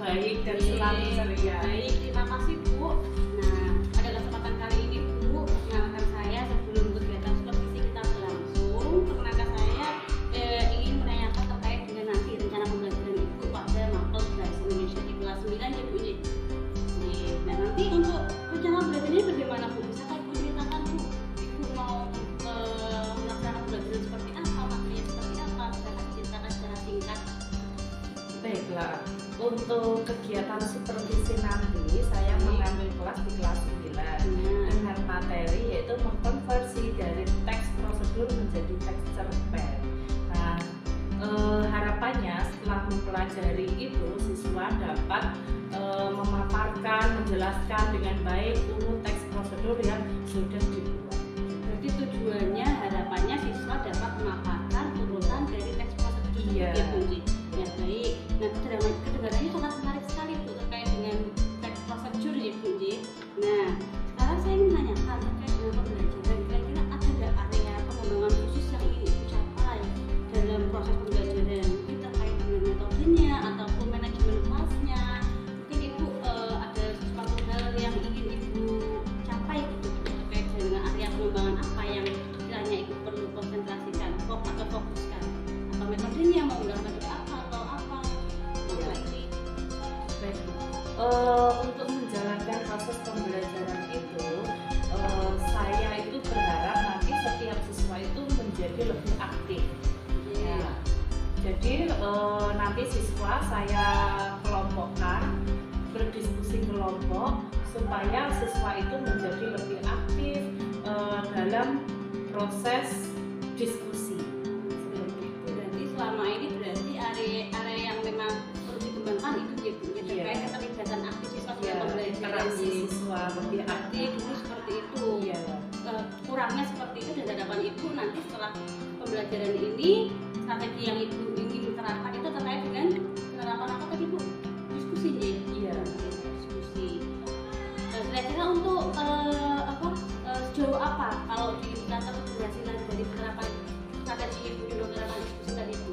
baik dan selalu ceria. Baik, terima kasih Bu. Nah, pada kesempatan kali ini Bu, perkenalkan saya sebelum kegiatan supervisi kita berlangsung, perkenalkan saya ingin menanyakan terkait dengan nanti rencana pembelajaran Ibu pada mapel bahasa Indonesia di kelas 9 ya Bu. Nah, nanti untuk rencana belajarnya bagaimana Bu? Bisa Ibu ceritakan Bu? Ibu mau melaksanakan pembelajaran seperti apa, materinya seperti apa? Bisa diceritakan secara singkat. Baiklah, untuk kegiatan supervisi nanti saya mengambil kelas di kelas 9 dengan materi yaitu mengkonversi dari teks prosedur menjadi teks cerpen. Nah, harapannya setelah mempelajari itu siswa dapat memaparkan, menjelaskan dengan baik urut teks prosedur yang sudah dibuat. Berarti tujuannya, harapannya siswa dapat memaparkan urutan dari teks prosedur Iya. tersebut. Ya baik. Nah, kedengarannya sangat menarik sekali Bu terkait dengan teks prosedur ya Bu. Nah, sekarang saya ingin menanyakan terkait dengan pembelajaran. Kira-kira ada nggak area pengembangan khusus yang ingin Ibu capai dalam proses pembelajaran? Mungkin terkait dengan metodenya ataupun manajemen kelasnya. Mungkin Ibu ada sesuatu hal yang ingin Ibu capai gitu terkait dengan area pengembangan apa yang kiranya Ibu perlu konsentrasikan, atau fokuskan, atau metodenya mau menggunakan metode apa atau apa? Iya. Ini Baik, untuk menjalankan proses pembelajaran itu, saya itu berharap nanti setiap siswa itu menjadi lebih aktif. Ya. Jadi nanti siswa saya kelompokkan, berdiskusi kelompok supaya siswa itu menjadi lebih aktif dalam proses diskusi. Seperti itu. berarti selama ini berarti area yang memang perlu dikembangkan itu ya Bu, ya, Iya. terkait keterlibatan aktif siswa Ya, dalam pembelajaran. interaksi Jadi siswa lebih berarti aktif. dulu seperti itu. Iya. Kurangnya seperti itu dan harapan Ibu nanti setelah pembelajaran ini strategi yang Ibu ingin terapkan itu terkait dengan penerapan apa tadi Bu? Diskusi ya? Iya. Diskusi. Kira-kira untuk sejauh apa kalau di indikator keberhasilan dari penerapan strategi Ibu di penerapan diskusi tadi Bu?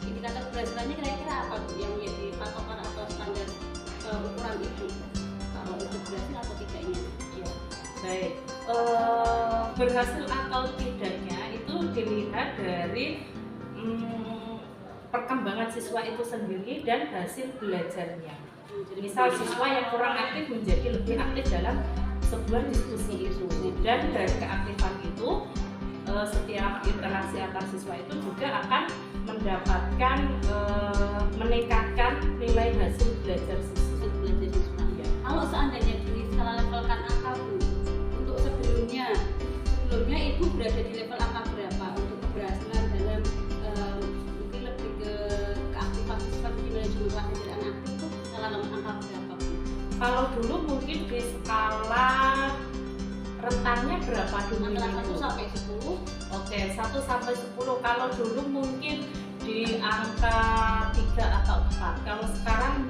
Indikator keberhasilannya kira-kira apa Bu yang menjadi patokan atau standar ukuran Ibu? Kalau itu berhasil atau tidaknya? Ya, baik. Berhasil atau tidaknya itu dilihat dari perkembangan siswa itu sendiri dan hasil belajarnya. Misal siswa yang kurang aktif menjadi lebih aktif dalam sebuah diskusi itu, dan dari keaktifan itu setiap interaksi antar siswa itu juga akan mendapatkan meningkatkan nilai hasil belajar siswa. Ya. Kalau seandainya di skala levelkan angka Bu, untuk sebelumnya Ibu berada di level angka berapa untuk keberhasilan dalam mungkin lebih ke keaktifan siswa di manajemen kelas dari anak aktif itu skala angka berapa Bu? Kalau dulu mungkin di skala rentannya berapa dulu? Antara 1 sampai 10. Oke, 1 sampai 10. Kalau dulu mungkin di angka 3 atau 4. Kalau sekarang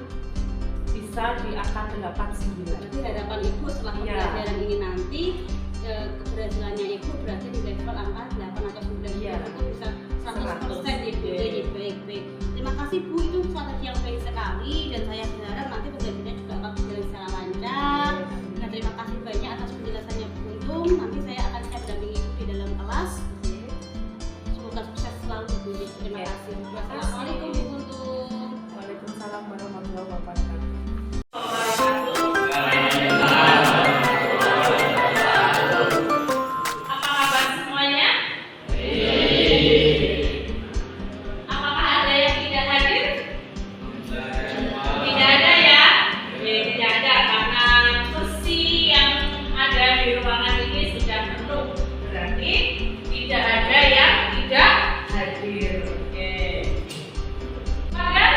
bisa di angka 8, 9. Berarti harapan Ibu setelah Iya. pembelajaran ini nanti keberhasilannya Ibu berarti di level angka 8 atau 9. Iya. Itu bisa 100% Ibu. Iya. Baik. Terima kasih Bu, itu strategi yang baik sekali dan saya berharap nanti pembelajarannya juga akan berjalan secara lancar. Nah, terima kasih banyak atas penjelasannya Bu Untung. Nanti saya akan siap dampingi Ibu di dalam kelas. Semoga sukses selalu Bu. Terima Oke. kasih. Terima kasih. Assalamualaikum Bu Untung. Waalaikumsalam warahmatullahi wabarakatuh. Apa kabar semuanya? Apakah ada yang tidak hadir? Tidak ada ya? Tidak ada karena kursi yang ada di ruangan ini sudah penuh. Berarti tidak ada yang tidak hadir. Oke. Kalian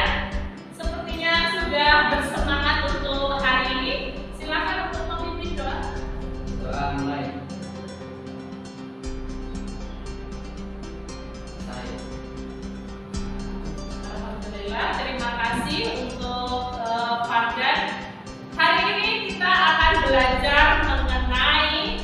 sepertinya sudah bersemangat untuk hari ini. Silakan untuk memimpin doa. Doa mulai. Saya. Alhamdulillah, terima kasih untuk Fardan. Hari ini kita akan belajar mengenai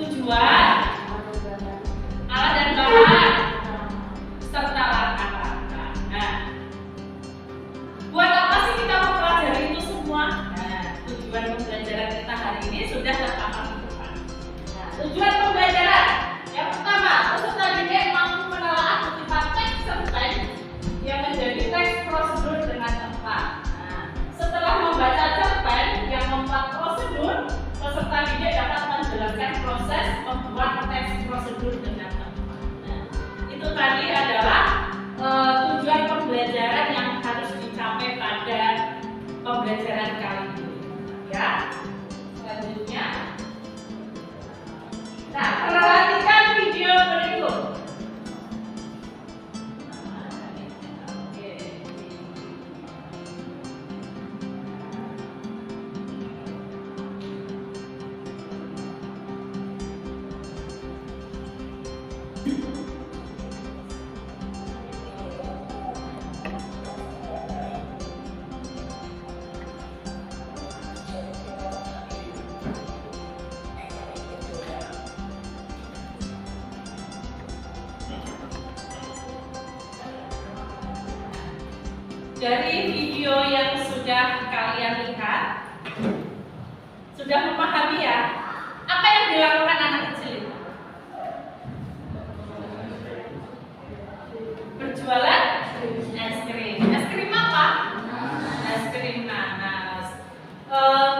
tujuan, alat dan bahan, serta langkah-langkah. Nah, buat apa sih kita mempelajari itu semua? Nah, tujuan pembelajaran kita hari ini sudah terpampang di depan. Nah, tujuan pembelajaran yang pertama, peserta didik mampu menelaah kutipan teks cerpen yang menjadi teks prosedur dengan tepat. Nah, setelah membaca cerpen yang membuat prosedur, peserta didik dapat menjelaskan proses membuat teks prosedur dengan tepat. Nah, itu tadi adalah tujuan pembelajaran yang harus dicapai pada pembelajaran kali ini. Ya, selanjutnya. Nah, perhatikan video berikut. Dari video yang sudah kalian lihat, sudah memahami ya apa yang dilakukan anak kecil itu? Berjualan es krim. Es krim apa? Es krim nanas.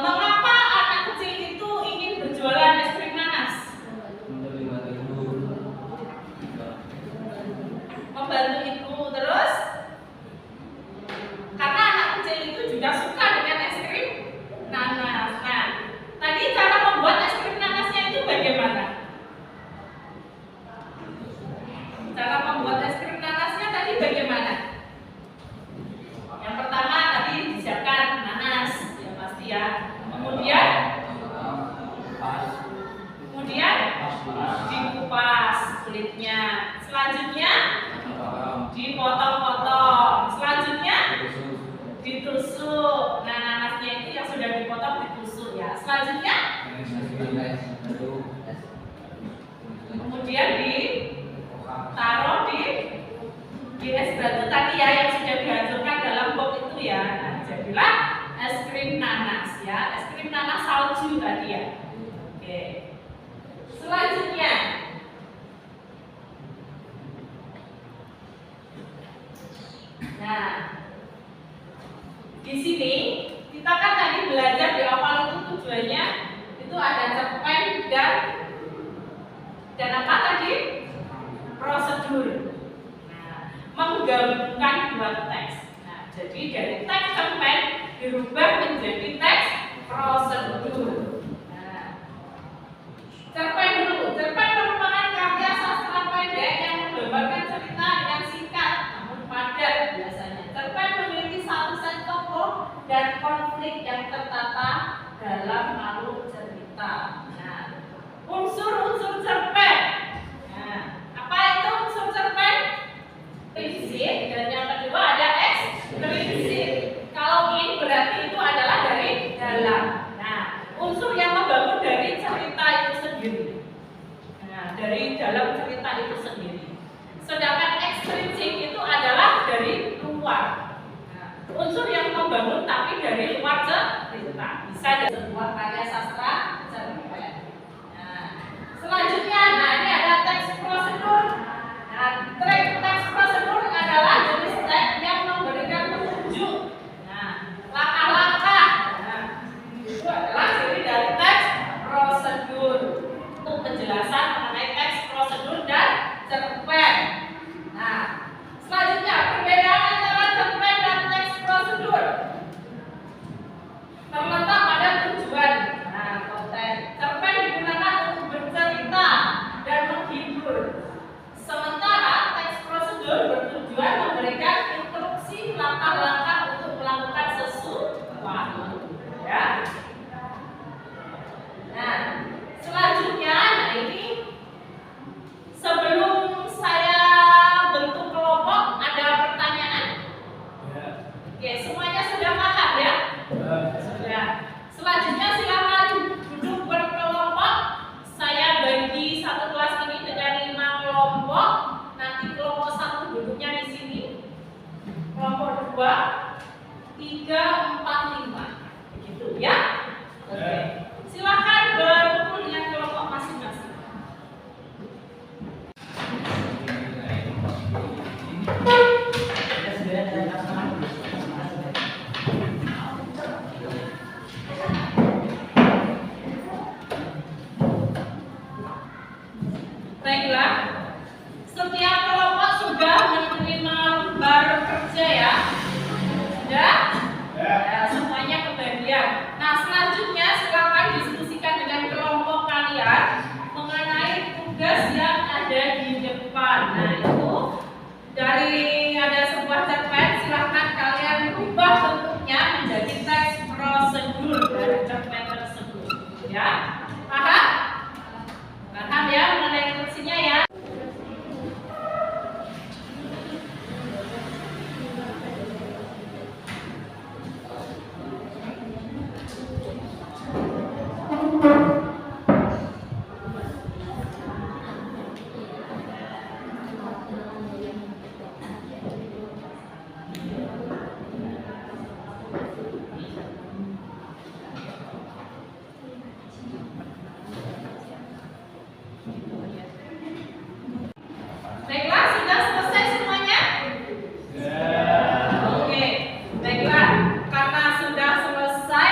Mengapa anak kecil itu ingin berjualan es krim nanas? Membantu ibu. Terus? Karena anak kecil itu juga suka dengan es krim nanas. Nah, tadi cara membuat es krim nanasnya itu bagaimana? Cara membuat es krim nanasnya tadi bagaimana? Yang pertama tadi disiapkan nanas, ya pasti ya. Kemudian dikupas kulitnya. Selanjutnya dipotong-potong. Selanjutnya ditusuk. Nah, nanasnya itu yang sudah dipotong ditusuk ya. Selanjutnya kemudian ditaruh di es batu tadi ya yang sudah dihancurkan dalam box itu ya. Nah, jadilah es krim nanas ya. Es krim nanas salju tadi ya. Oke. Selanjutnya nah, di sini kita kan tadi belajar di awal itu tujuannya itu ada cerpen dan apa tadi? Prosedur. Nah, menggabungkan dua teks. Nah, jadi dari teks cerpen dirubah menjadi teks prosedur. Nah, cerpen dulu. Cerpen merupakan karya sastra pendek yang menggambarkan cerita dengan singkat namun padat biasanya. Cerpen memiliki satu set tokoh dan konflik yang tertata dalam alur cerita. Nah, unsur-unsur cerpen. Nah, apa itu unsur cerpen? Prinsip, dan yang kedua ada eksplisit. Kalau ini berarti itu adalah dari dalam. Nah, unsur yang membangun dari cerita itu sendiri. Nah, dari dalam cerita itu sendiri. Sedangkan ekstrinsi itu adalah dari luar. Nah, unsur yang membangun tapi dari luar cerita. Bisa dari sebuah karya sastra cerpen. Nah, selanjutnya, nah ini ada teks prosedur. Nah, teks prosedur adalah jenis teks yang memberikan petunjuk. Nah, langkah-langkah. Nah, itu adalah ciri dari teks prosedur. Untuk penjelasan mengenai teks prosedur dan cerpen. Nah, selanjutnya perbedaan antara cerpen dan teks prosedur terletak pada tujuan. Nah, konten cerpen digunakan untuk bercerita dan menghibur, sementara teks prosedur bertujuan memberikan instruksi langkah-langkah untuk melakukan sesuatu. Ya. Nah, selanjutnya, nah ini sebelum saya kelompok. Nanti kelompok 1 duduknya di sini. Kelompok 2 3, 4, 5. Begitu ya. Oke. Silakan berkumpul dengan kelompok masing-masing. Baiklah, setiap kelompok sudah menerima lembar kerja ya? Sudah? Ya, semuanya kebagian. Nah, selanjutnya silakan diskusikan dengan kelompok kalian mengenai tugas yang ada di depan. Nah, itu dari ada sebuah cerpen, silakan kalian ubah bentuknya menjadi teks prosedur dari cerpen tersebut. Ya, paham? Paham ya mengenai instruksinya ya? Baiklah, sudah selesai semuanya? Oke, baiklah. Karena sudah selesai,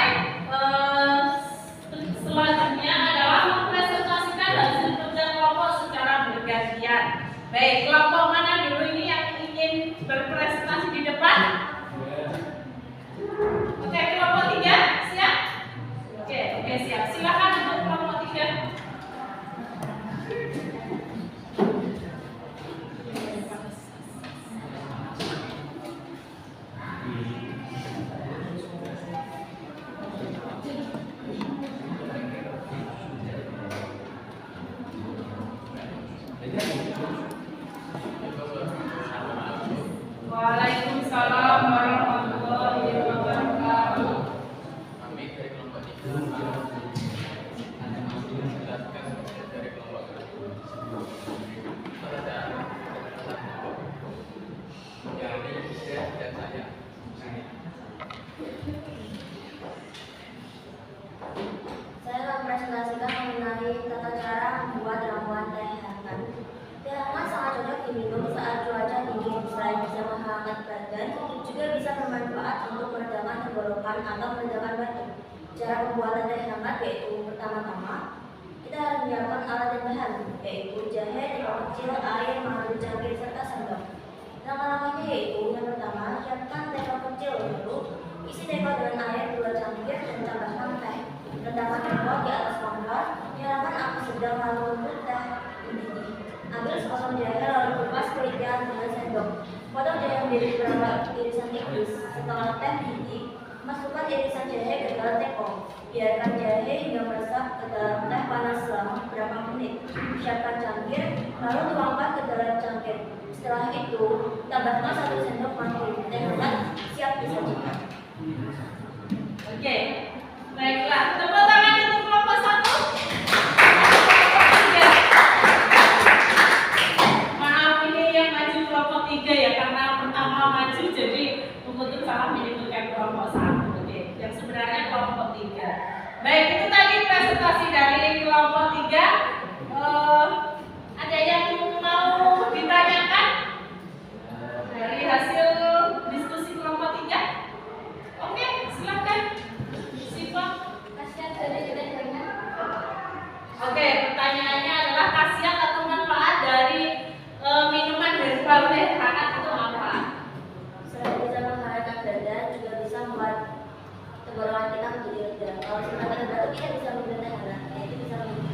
selanjutnya adalah mempresentasikan hasil kerja kelompok secara bergantian. Baik, kelompok mana dulu ini yang ingin berpresentasi di depan? Oke, kelompok 3, siap? Oke, siap. Silakan untuk kelompok 3. Waalaikumsalam warahmatullahi wabarakatuh. Kami dari kelompok 3 hanya mampu menjelaskan dari kelompok pada Yani, Isya, dan saya. Saya mempresentasikan mengenai tata cara membuat ramuan teh hangat. Teh hangat sangat cocok diminum saat cuaca dingin. Selain bisa menghangat badan, juga bisa bermanfaat untuk meredakan tenggorokan atau meredakan batuk. Cara pembuatan teh hangat yaitu pertama-tama kita harus menyiapkan alat dan bahan, yaitu jahe, teko kecil, air, madu, cangkir, serta sendok. Langkah-langkahnya yaitu yang pertama, siapkan teko kecil dulu, isi teko dengan air 2 cangkir dan tambahkan teh. Letakkan teko di atas kompor, nyalakan api sedang lalu tunggu teh mendidih. Ambil sepotong jahe lalu kupas kulitnya dengan sendok. Potong jahe menjadi beberapa irisan tipis. Setelah teh mendidih, masukkan irisan jahe ke dalam teko. Biarkan jahe hingga meresap ke dalam teh panas selama beberapa menit. Siapkan cangkir, lalu tuangkan ke dalam cangkir. Setelah itu, tambahkan 1 sendok madu. Teh hangat siap disajikan. Oke, baiklah. Tepuk tangan untuk kelompok 1. Maaf, ini yang maju kelompok 3 ya, karena pertama maju jadi kebetulan salah menyebutkan kelompok 1. Oke, yang sebenarnya kelompok 3. Baik, itu tadi presentasi dari kelompok 3. Ada yang mau ditanyakan dari hasil diskusi kelompok 3? Oke, silakan. Siapa? Kasihan dari kita dengan Oke, pertanyaannya adalah khasiat atau manfaat dari minuman herbal teh hangat itu apa? selain bisa menghangatkan badan, juga bisa membuat tenggorokan kita menjadi lega. Kalau kita batuk, kita bisa minum teh hangat. Itu bisa minum.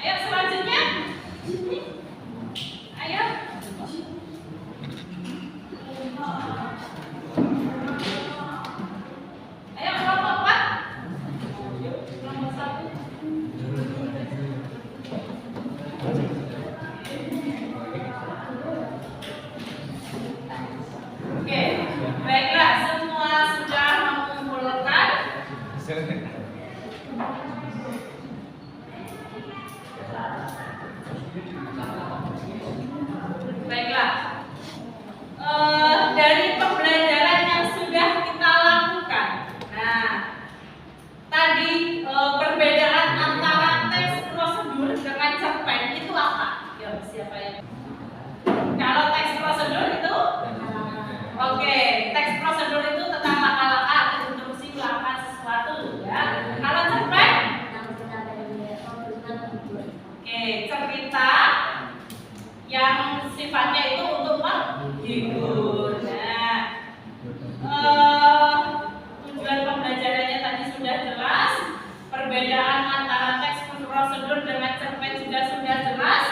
Ayo selanjutnya. Ayo. Ayo kelompok 4. Nomor 1. Oke, baiklah, semua sudah mengumpulkan. Baiklah, dari pembelajaran yang sudah kita lakukan. Nah, tadi perbedaan antara teks prosedur dengan cerpen itu apa? Yuk, siapa yang? Kalau teks prosedur itu, oke, teks prosedur itu tentang laka-laka, instruksi melakukan sesuatu, ya. Kalau cerpen, oke, cerita yang sifatnya itu untuk menghibur. Nah, tujuan pembelajarannya tadi sudah jelas. Perbedaan antara teks prosedur dengan cerpen juga sudah jelas.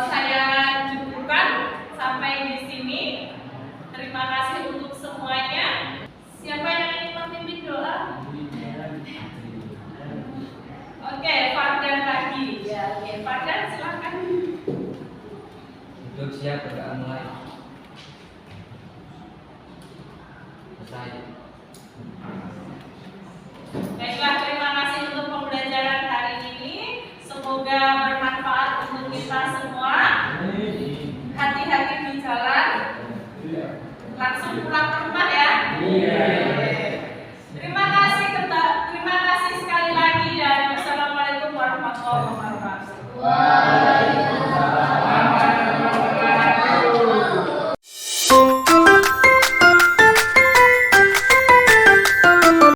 Saya cukupkan sampai di sini. Terima kasih untuk semuanya. Siapa yang ingin memimpin doa? Oke, Fardan lagi. Ya, oke, Fardan silakan. Untuk siap berdoa mulai. Selesai. Baiklah, terima kasih untuk pembelajaran hari ini. Semoga bermanfaat untuk kita semua. Hati-hati di jalan. Langsung pulang ke rumah ya. Terima kasih sekali lagi dan wassalamualaikum warahmatullahi wabarakatuh.